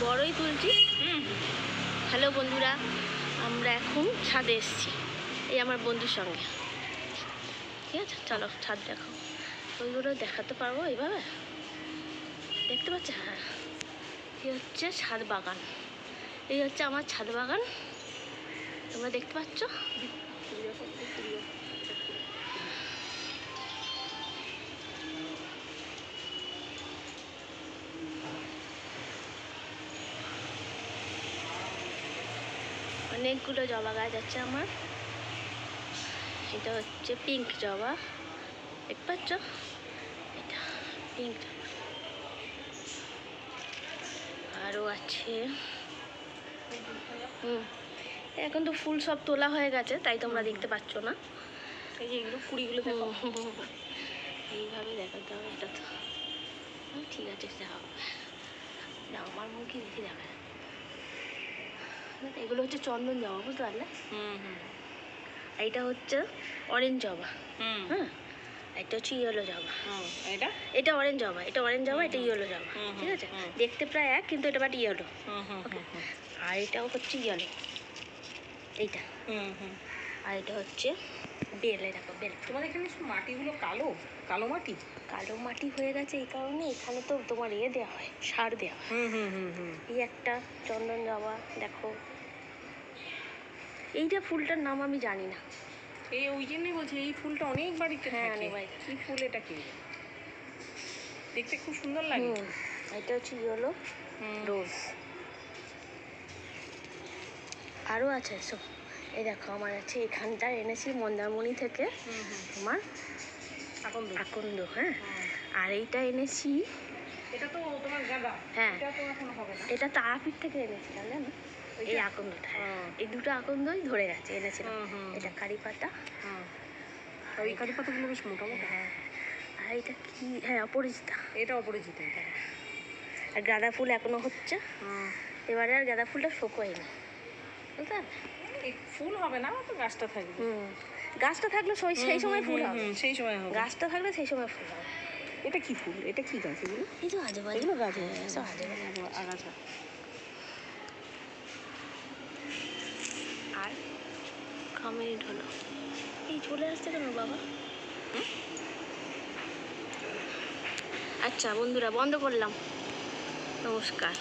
বড়ই তুলছি। হ্যালো বন্ধুরা, আমরা এখন ছাদে এসেছি এই আমার বন্ধুর সঙ্গে। ঠিক আছে, চলো ছাদ দেখো। ওইগুলো দেখাতে পারবো এইভাবে, দেখতে পাচ্ছ? হ্যাঁ, এই হচ্ছে ছাদ বাগান, এই হচ্ছে আমার ছাদ বাগান, তোমরা দেখতে পাচ্ছ? অনেকগুলো জবা গাছ আছে আমার। এটা হচ্ছে পিঙ্ক জবা, দেখতে পাচ্ছ? এটা পিঙ্ক জবা। আরও আছে। এখন তো ফুল সব তোলা হয়ে গেছে, তাই তোমরা দেখতে পাচ্ছ না। এই যে এগুলো কুড়িগুলো দেখো, এইভাবে দেখাতে হবে। এটা তো ঠিক আছে, না আমার মুখে বেশি দেখা যায়। এগুলো হচ্ছে চন্দন জবা, বুঝতে পারলে? এইটা হচ্ছে অরেঞ্জ জবা। হ্যাঁ, এটা হচ্ছে ইয়েলো জবা। এটা অরেঞ্জ জবা, এটা অরেঞ্জ জবা, এটা ইয়েলো জবা। ঠিক আছে, দেখতে প্রায় এক, কিন্তু এটা বাট ইয়েলো। আর এটাও হচ্ছে ইয়েলো, এইটা। আর এটা হচ্ছে বেল। দেখো বেল। তোমাদের এখানে মাটিগুলো কালো কালো মাটি, কালো মাটি হয়ে গেছে এই কারণে এখানে তো তোমার দেওয়া হয়, সার দেওয়া হয়। এই একটা চন্দন জবা দেখো। এইটা ফুলটার নাম আমি জানি না। এই ওই জন্যই বলছি, এই ফুলটা অনেক বাড়িতে হ্যাঁ, থাকে। অনেক বাড়িতে। কি ফুল এটা? কি দেখতে খুব সুন্দর লাগে। এটা হচ্ছে ইয়েলো রোজ। আরও আছে সব। এই দেখো আমার আছে, এখানটা এনেছি মন্দারমণি থেকে তোমার আকন্দ। হ্যাঁ, আর এইটা এনেছি, এটা তো তোমার গাঁদা। হ্যাঁ, এটা তো এখন হবে না। এটা তারাপীঠ থেকে এনেছি, জানো না? এই আকন্দটা, এই দুটো আকন্দই ধরে গেছে, এনেছিলাম। এটা কারি পাতা। ওই কারি পাতাগুলো বেশ মোটা মোটা। হ্যাঁ, আর এটা কি? হ্যাঁ, অপরাজিতা। এটা অপরাজিতা। আর গাঁদা ফুল এখনো হচ্ছে। এবারে আর গাঁদা ফুলটা শোকোয়নি, বুঝতে পারলে? ফুল হবে না তো, গাছটা থাকবে। গাছটা থাকলে সেই সময় ফুল হবে, সেই সময় হবে। গাছটা থাকলে সেই সময় ফুল হবে। এটা কি ফুল? এটা কি গাছ? এগুলো এই তো আজে বাজে, এগুলো গাছ, সব আজে বাজে আগাছা। আর কমিট হলো, এই চলে আসছে কেন বাবা? আচ্ছা বন্ধুরা, বন্ধ করলাম। নমস্কার।